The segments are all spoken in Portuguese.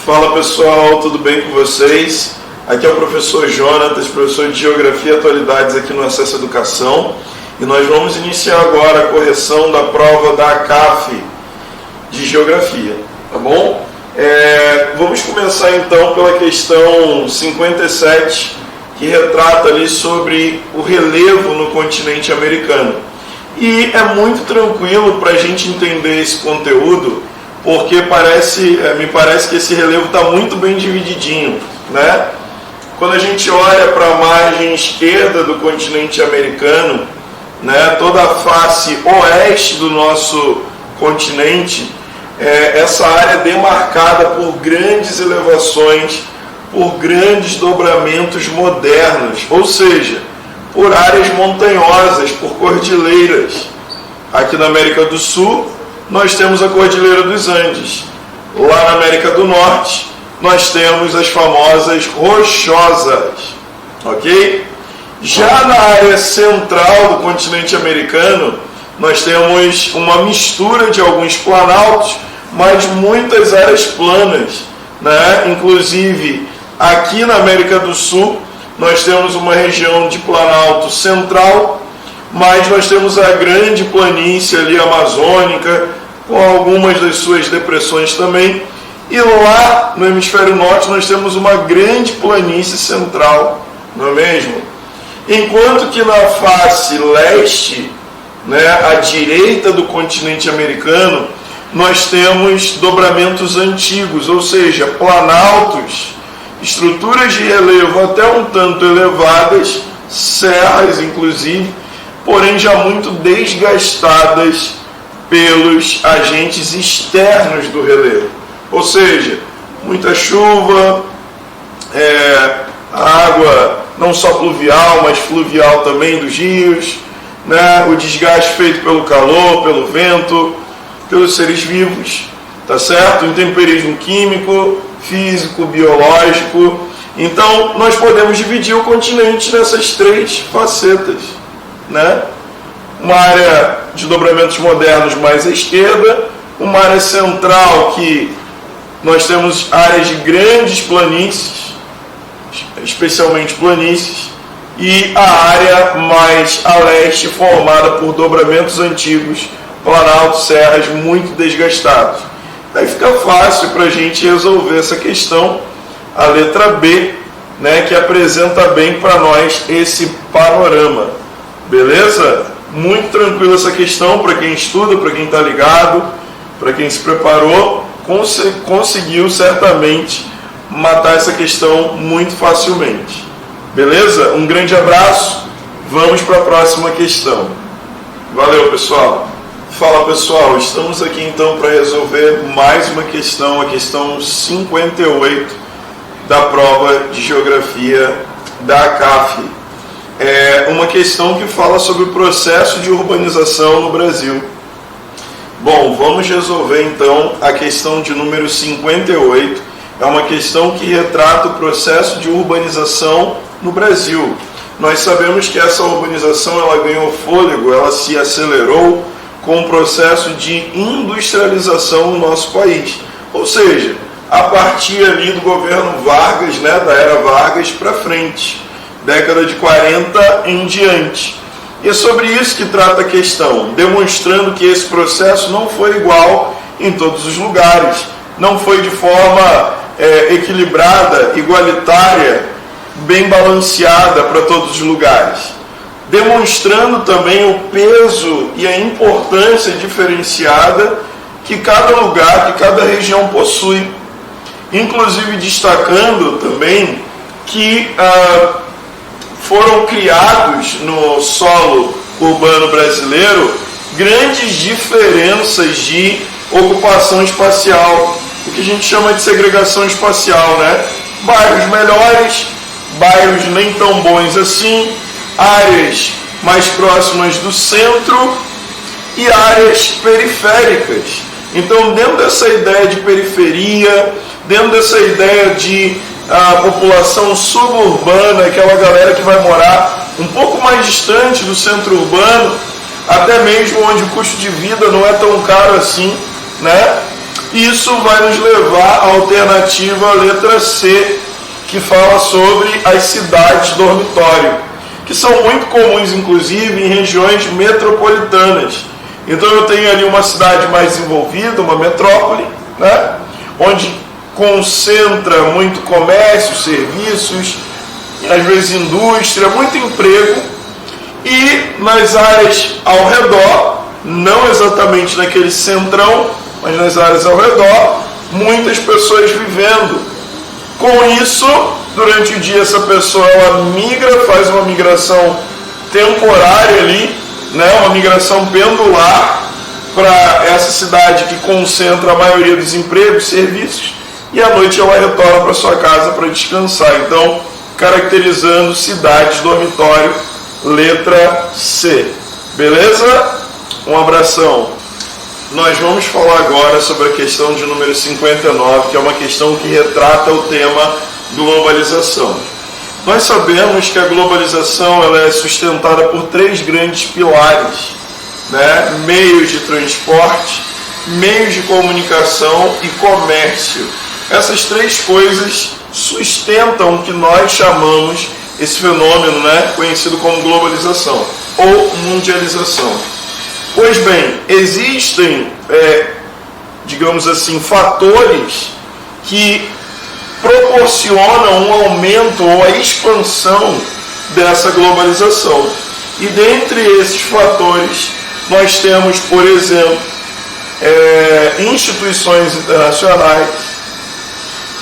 Fala pessoal, tudo bem com vocês? Aqui é o professor Jonatas, professor de Geografia e Atualidades aqui no Acesso à Educação, e nós vamos iniciar agora a correção da prova da ACAF de Geografia, tá bom? Vamos começar então pela questão 57, que retrata ali sobre o relevo no continente americano. E é muito tranquilo para a gente entender esse conteúdo, porque me parece que esse relevo está muito bem divididinho, né? Quando a gente olha para a margem esquerda do continente americano, né, toda a face oeste do nosso continente, essa área demarcada por grandes elevações, por grandes dobramentos modernos, ou seja, por áreas montanhosas, por cordilheiras. Aqui na América do Sul, nós temos a Cordilheira dos Andes. Lá na América do Norte, nós temos as famosas Rochosas, ok? Já na área central do continente americano, nós temos uma mistura de alguns planaltos, mas muitas áreas planas, né? Inclusive, aqui na América do Sul, nós temos uma região de planalto central, mas nós temos a grande planície ali amazônica, com algumas das suas depressões também. E lá no hemisfério norte nós temos uma grande planície central, não é mesmo? Enquanto que na face leste, né, à direita do continente americano, nós temos dobramentos antigos, ou seja, planaltos, estruturas de relevo até um tanto elevadas, serras inclusive, porém já muito desgastadas pelos agentes externos do relevo. Ou seja, muita chuva, água não só pluvial, mas fluvial também dos rios, né? O desgaste feito pelo calor, pelo vento, pelos seres vivos, tá certo? Intemperismo químico, físico, biológico. Então, nós podemos dividir o continente nessas três facetas, né? Uma área de dobramentos modernos mais à esquerda, uma área central que nós temos áreas de grandes planícies, especialmente planícies, e a área mais a leste formada por dobramentos antigos, planaltos, serras muito desgastados. Aí fica fácil para a gente resolver essa questão, a letra B, né, que apresenta bem para nós esse panorama. Beleza? Muito tranquilo essa questão para quem estuda, para quem está ligado, para quem se preparou, conseguiu certamente matar essa questão muito facilmente. Beleza? Um grande abraço, vamos para a próxima questão. Valeu, pessoal! Fala, pessoal, estamos aqui então para resolver mais uma questão, a questão 58 da prova de Geografia da ACAF. É uma questão que fala sobre o processo de urbanização no Brasil. Bom, vamos resolver então a questão de número 58. É uma questão que retrata o processo de urbanização no Brasil. Nós sabemos que essa urbanização ela ganhou fôlego, ela se acelerou com o processo de industrialização no nosso país. Ou seja, a partir ali do governo Vargas, né, da era Vargas para frente, década de 40 em diante. E é sobre isso que trata a questão, demonstrando que esse processo não foi igual em todos os lugares, não foi de forma equilibrada, igualitária, bem balanceada para todos os lugares, demonstrando também o peso e a importância diferenciada que cada lugar, que cada região possui. Inclusive destacando também que foram criados no solo urbano brasileiro grandes diferenças de ocupação espacial, o que a gente chama de segregação espacial, né? Bairros melhores, bairros nem tão bons assim, áreas mais próximas do centro e áreas periféricas. Então, dentro dessa ideia de periferia, dentro dessa ideia de população suburbana, aquela galera que vai morar um pouco mais distante do centro urbano, até mesmo onde o custo de vida não é tão caro assim, né? Isso vai nos levar à alternativa letra C, que fala sobre as cidades dormitório, que são muito comuns, inclusive, em regiões metropolitanas. Então eu tenho ali uma cidade mais desenvolvida, uma metrópole, né, onde concentra muito comércio, serviços, às vezes indústria, muito emprego, e nas áreas ao redor, não exatamente naquele centrão, mas nas áreas ao redor, muitas pessoas vivendo. Com isso, durante o dia essa pessoa ela migra, faz uma migração temporária ali, né, uma migração pendular para essa cidade que concentra a maioria dos empregos, serviços, e à noite ela retorna para sua casa para descansar. Então, caracterizando cidades dormitório, letra C. Beleza? Um abração. Nós vamos falar agora sobre a questão de número 59, que é uma questão que retrata o tema globalização. Nós sabemos que a globalização ela é sustentada por três grandes pilares, né? Meios de transporte, meios de comunicação e comércio. Essas três coisas sustentam o que nós chamamos esse fenômeno, né, conhecido como globalização ou mundialização. Pois bem, existem, digamos assim, fatores que proporcionam um aumento ou a expansão dessa globalização. E dentre esses fatores, nós temos, por exemplo, instituições internacionais,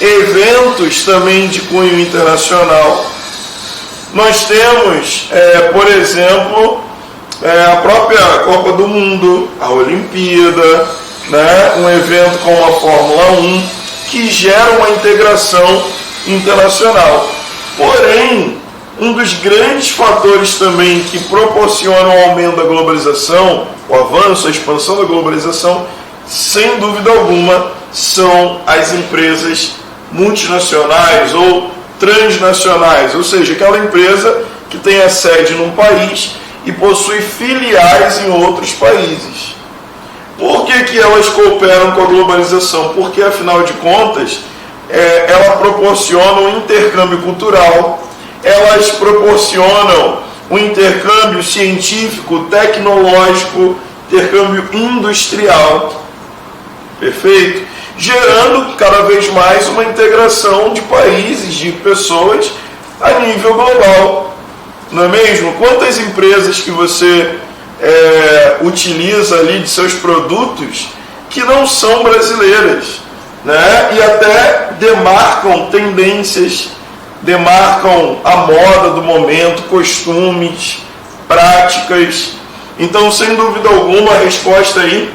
eventos também de cunho internacional. Nós temos, por exemplo, a própria Copa do Mundo, a Olimpíada, né, um evento como a Fórmula 1, que gera uma integração internacional. Porém, um dos grandes fatores também que proporcionam o aumento da globalização, o avanço, a expansão da globalização, sem dúvida alguma, são as empresas multinacionais ou transnacionais, ou seja, aquela empresa que tem a sede num país e possui filiais em outros países. Por que elas cooperam com a globalização? Porque, afinal de contas, ela proporciona um intercâmbio cultural, elas proporcionam um intercâmbio científico, tecnológico, intercâmbio industrial, perfeito? Gerando cada vez mais uma integração de países, de pessoas a nível global, não é mesmo? Quantas empresas que você utiliza ali de seus produtos que não são brasileiras, né? E até demarcam tendências, demarcam a moda do momento, costumes, práticas. Então, sem dúvida alguma, a resposta aí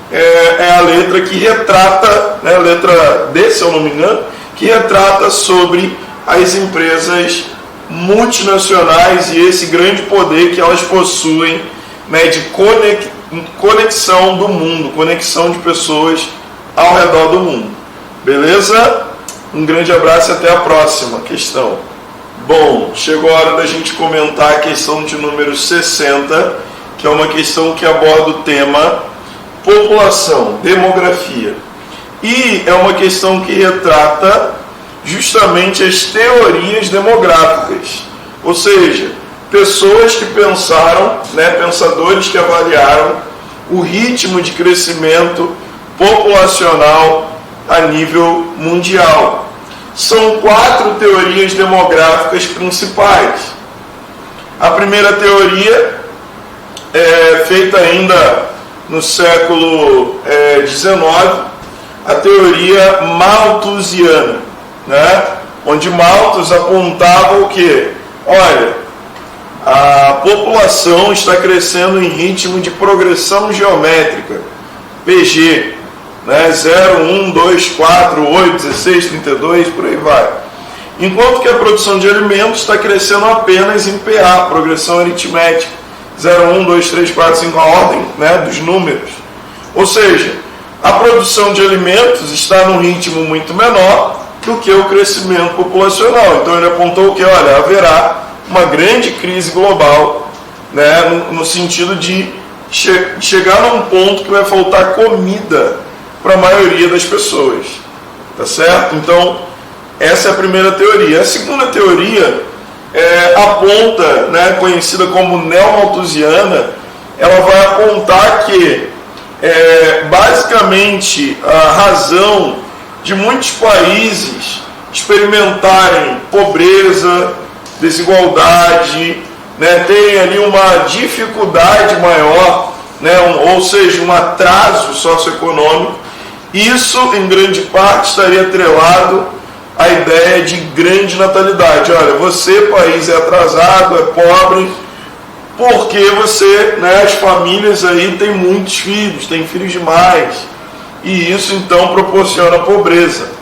é a letra que retrata, né, a letra D, se eu não me engano, que retrata sobre as empresas multinacionais e esse grande poder que elas possuem, né, de conexão do mundo, conexão de pessoas ao redor do mundo. Beleza? Um grande abraço e até a próxima questão. Bom, chegou a hora da gente comentar a questão de número 60, que é uma questão que aborda o tema população, demografia. E é uma questão que retrata justamente as teorias demográficas, ou seja, pessoas que pensaram, né, pensadores que avaliaram o ritmo de crescimento populacional a nível mundial. São 4 teorias demográficas principais. A primeira teoria é feita ainda no século XIX, a teoria malthusiana, né? Onde Malthus apontava o quê? Olha, a população está crescendo em ritmo de progressão geométrica, PG, né? 0, 1, 2, 4, 8, 16, 32, por aí vai. Enquanto que a produção de alimentos está crescendo apenas em PA, progressão aritmética, 0, 1, 2, 3, 4, 5, a ordem, né, dos números. Ou seja, a produção de alimentos está num ritmo muito menor do que o crescimento populacional. Então ele apontou que, olha, haverá uma grande crise global, né, no sentido de chegar num ponto que vai faltar comida para a maioria das pessoas, tá certo? Então, essa é a primeira teoria. A segunda teoria aponta, né, conhecida como neomalthusiana, ela vai apontar que, basicamente, a razão de muitos países experimentarem pobreza, desigualdade, né, terem ali uma dificuldade maior, né, ou seja, um atraso socioeconômico, isso em grande parte estaria atrelado à ideia de grande natalidade. Olha, você, país, é atrasado, é pobre, porque você, né, as famílias aí têm muitos filhos, têm filhos demais, e isso então proporciona pobreza.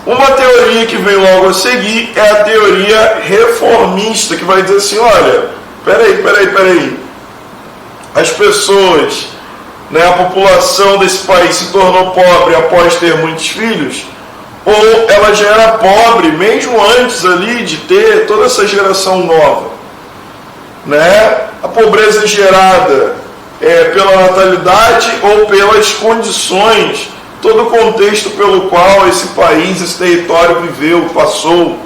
Uma teoria que vem logo a seguir é a teoria reformista, que vai dizer assim, olha, peraí, as pessoas, né, a população desse país se tornou pobre após ter muitos filhos, ou ela já era pobre mesmo antes ali de ter toda essa geração nova, né? A pobreza gerada pela natalidade ou pelas condições, todo o contexto pelo qual esse país, esse território viveu, passou.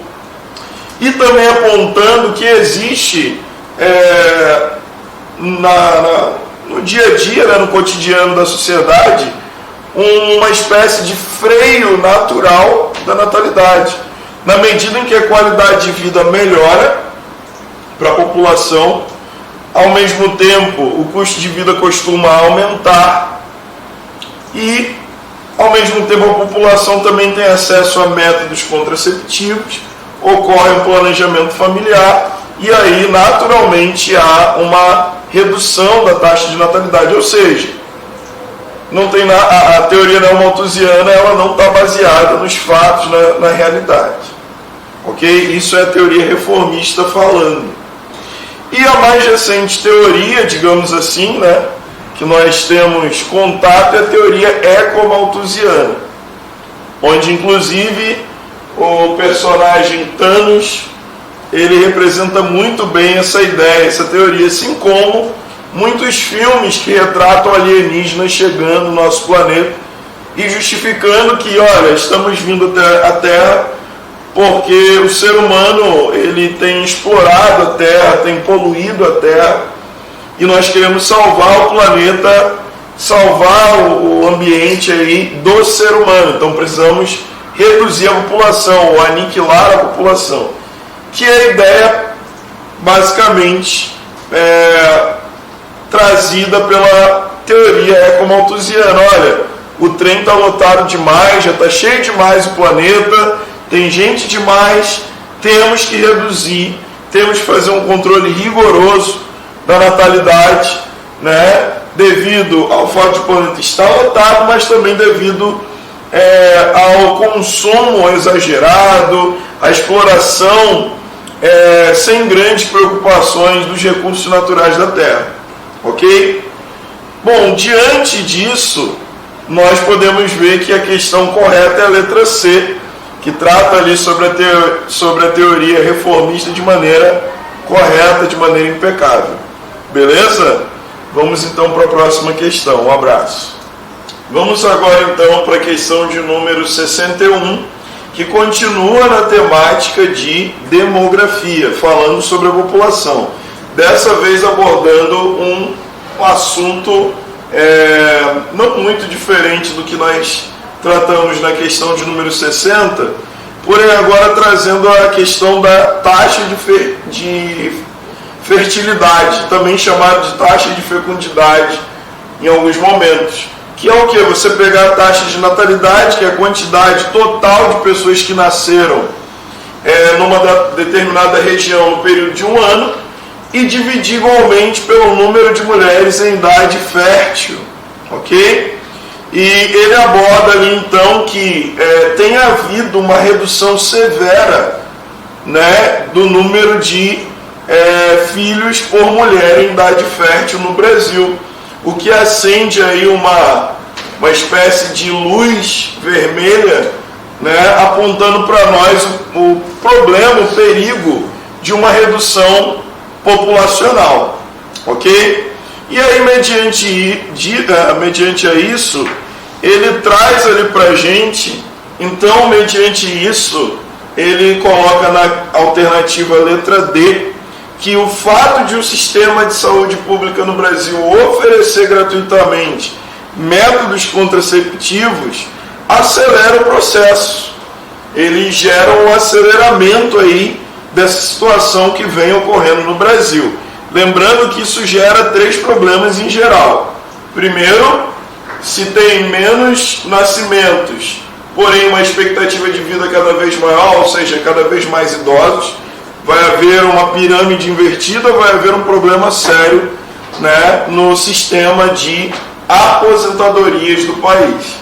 E também apontando que existe no dia a dia, né, no cotidiano da sociedade, uma espécie de freio natural da natalidade. Na medida em que a qualidade de vida melhora para a população, ao mesmo tempo o custo de vida costuma aumentar e, ao mesmo tempo, a população também tem acesso a métodos contraceptivos, ocorre um planejamento familiar e aí, naturalmente, há uma redução da taxa de natalidade. Ou seja, não tem a teoria neomalthusiana, ela não está baseada nos fatos, na realidade. Ok? Isso é a teoria reformista falando. E a mais recente teoria, digamos assim, né, que nós temos contato, é a teoria ecomalthusiana, onde inclusive o personagem Thanos, ele representa muito bem essa ideia, essa teoria, assim como muitos filmes que retratam alienígenas chegando no nosso planeta e justificando que, olha, estamos vindo até a Terra porque o ser humano ele tem explorado a Terra, tem poluído a Terra, e nós queremos salvar o planeta, salvar o ambiente aí do ser humano. Então precisamos reduzir a população, ou aniquilar a população, que é a ideia basicamente trazida pela teoria ecomalthusiana. Olha, o trem está lotado demais, já está cheio demais o planeta, tem gente demais, temos que reduzir, temos que fazer um controle rigoroso da natalidade, né, devido ao fato de o planeta estar lotado, mas também devido ao consumo exagerado, à exploração sem grandes preocupações dos recursos naturais da Terra. Ok? Bom, diante disso, nós podemos ver que a questão correta é a letra C, que trata ali sobre a teoria reformista de maneira correta, de maneira impecável. Beleza? Vamos então para a próxima questão. Um abraço. Vamos agora então para a questão de número 61, que continua na temática de demografia, falando sobre a população. Dessa vez abordando um assunto não muito diferente do que nós tratamos na questão de número 60, porém agora trazendo a questão da taxa de fertilidade, também chamada de taxa de fecundidade em alguns momentos, que é o que? Você pegar a taxa de natalidade, que é a quantidade total de pessoas que nasceram numa determinada região no período de um ano, e dividir igualmente pelo número de mulheres em idade fértil, ok? E ele aborda ali então que tem havido uma redução severa, né, do número de filhos por mulher em idade fértil no Brasil, o que acende aí uma espécie de luz vermelha, né, apontando para nós o problema, o perigo de uma redução populacional, ok? E aí, mediante a isso, ele traz ali para a gente, então, mediante isso, ele coloca na alternativa letra D, que o fato de o sistema de saúde pública no Brasil oferecer gratuitamente métodos contraceptivos acelera o processo. Ele gera um aceleramento aí dessa situação que vem ocorrendo no Brasil. Lembrando que isso gera 3 problemas em geral. Primeiro, se tem menos nascimentos, porém uma expectativa de vida cada vez maior, ou seja, cada vez mais idosos, vai haver uma pirâmide invertida, vai haver um problema sério, né, no sistema de aposentadorias do país.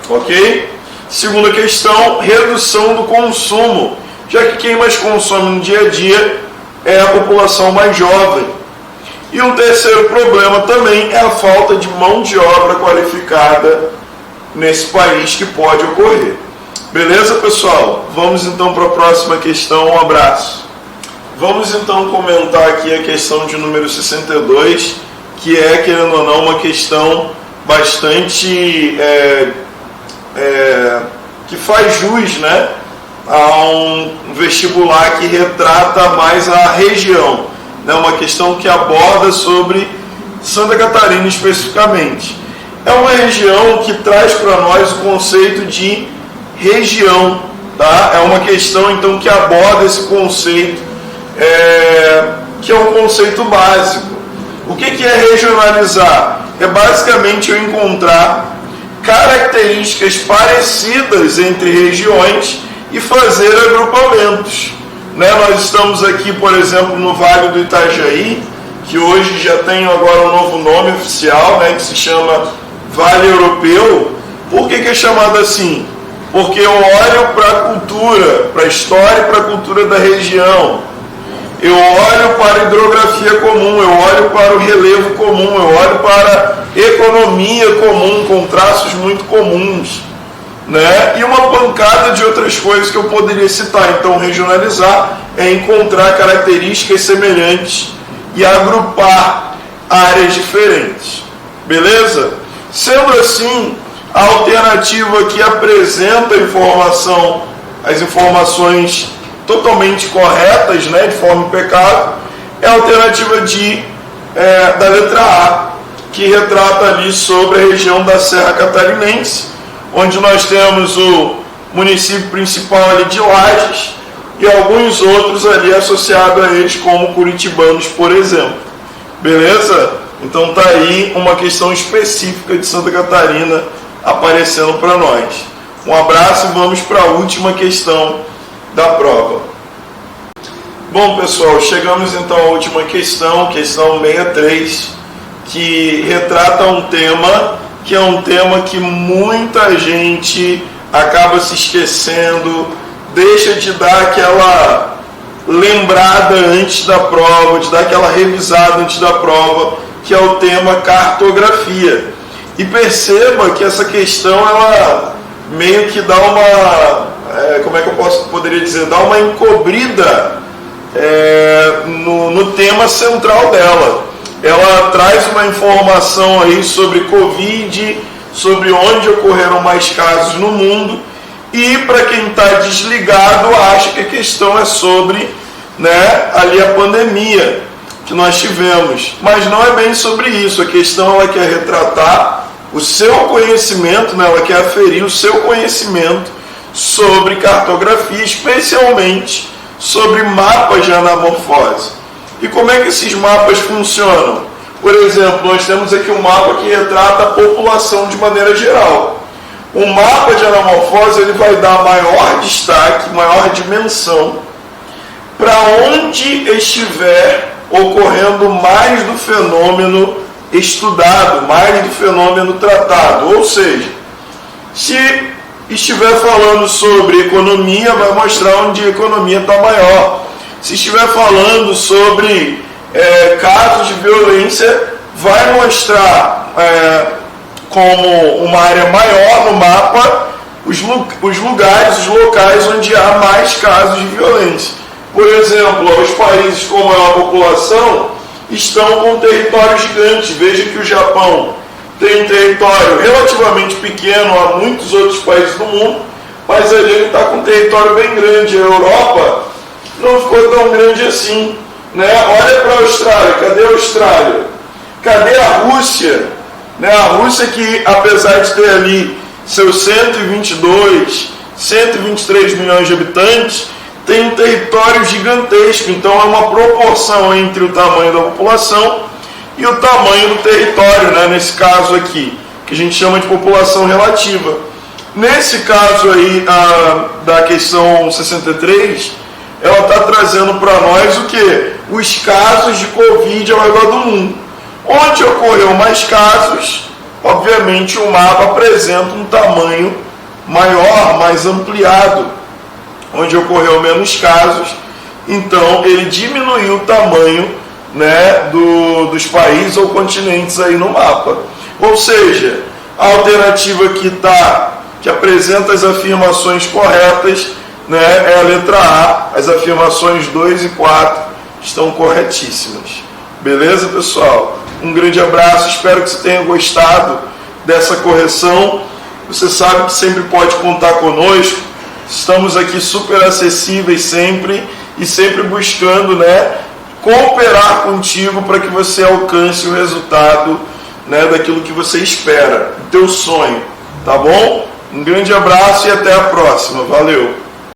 Ok? Segunda questão, redução do consumo, já que quem mais consome no dia a dia é a população mais jovem. E um terceiro problema também é a falta de mão de obra qualificada nesse país que pode ocorrer. Beleza, pessoal? Vamos então para a próxima questão. Um abraço. Vamos então comentar aqui a questão de número 62, que é, querendo ou não, uma questão bastante que faz jus, né, a um vestibular que retrata mais a região, né, uma questão que aborda sobre Santa Catarina especificamente. É uma região que traz para nós o conceito de região, tá? É uma questão então que aborda esse conceito, que é um conceito básico. O que é regionalizar? É basicamente eu encontrar características parecidas entre regiões e fazer agrupamentos. Né? Nós estamos aqui, por exemplo, no Vale do Itajaí, que hoje já tem agora um novo nome oficial, né, que se chama Vale Europeu. Por que é chamado assim? Porque eu olho para a cultura, para a história e para a cultura da região. Eu olho para a hidrografia comum, eu olho para o relevo comum, eu olho para a economia comum, com traços muito comuns, né? E uma pancada de outras coisas que eu poderia citar. Então, regionalizar é encontrar características semelhantes e agrupar áreas diferentes. Beleza? Sendo assim, a alternativa que apresenta as informações totalmente corretas, né, de forma impecável, é a alternativa da letra A, que retrata ali sobre a região da Serra Catarinense, onde nós temos o município principal ali de Lages e alguns outros ali associados a eles, como curitibanos, por exemplo. Beleza? Então tá aí uma questão específica de Santa Catarina aparecendo para nós. Um abraço e vamos para a última questão da prova. Bom, pessoal, chegamos então à última questão 63, que retrata um tema que é um tema que muita gente acaba se esquecendo, deixa de dar aquela lembrada antes da prova, de dar aquela revisada antes da prova, que é o tema cartografia. E perceba que essa questão, ela meio que dá uma, como é que eu poderia dizer, dá uma encobrida no tema central dela. Ela traz uma informação aí sobre Covid, sobre onde ocorreram mais casos no mundo, e para quem está desligado, acha que a questão é sobre, né, ali a pandemia que nós tivemos. Mas não é bem sobre isso. A questão, ela quer retratar o seu conhecimento, né, ela quer aferir o seu conhecimento sobre cartografia, especialmente sobre mapas de anamorfose. E como é que esses mapas funcionam? Por exemplo, nós temos aqui um mapa que retrata a população de maneira geral. O mapa de anamorfose, ele vai dar maior destaque, maior dimensão para onde estiver ocorrendo mais do fenômeno estudado, mais do fenômeno tratado. Ou seja, se estiver falando sobre economia, vai mostrar onde a economia está maior. Se estiver falando sobre casos de violência, vai mostrar como uma área maior no mapa os lugares, os locais onde há mais casos de violência. Por exemplo, os países com maior população estão com territórios gigantes. Veja que o Japão tem um território relativamente pequeno a muitos outros países do mundo, mas ali ele está com um território bem grande. A Europa não ficou tão grande assim, né? Olha para a Austrália, cadê a Austrália? Cadê a Rússia? Né? A Rússia que, apesar de ter ali seus 122, 123 milhões de habitantes, tem um território gigantesco, então é uma proporção entre o tamanho da população e o tamanho do território, né? Nesse caso aqui, que a gente chama de população relativa. Nesse caso aí, da questão 63, ela está trazendo para nós o que? Os casos de Covid ao redor do mundo. Onde ocorreu mais casos, obviamente o mapa apresenta um tamanho maior, mais ampliado. Onde ocorreu menos casos, então ele diminuiu o tamanho, né, dos países ou continentes aí no mapa. Ou seja, a alternativa que apresenta as afirmações corretas, né, é a letra A. As afirmações 2 e 4 estão corretíssimas. Beleza, pessoal? Um grande abraço, espero que você tenha gostado dessa correção. Você sabe que sempre pode contar conosco. Estamos aqui super acessíveis sempre e sempre buscando, né, cooperar contigo para que você alcance o resultado, né, daquilo que você espera, do teu sonho, tá bom? Um grande abraço e até a próxima. Valeu!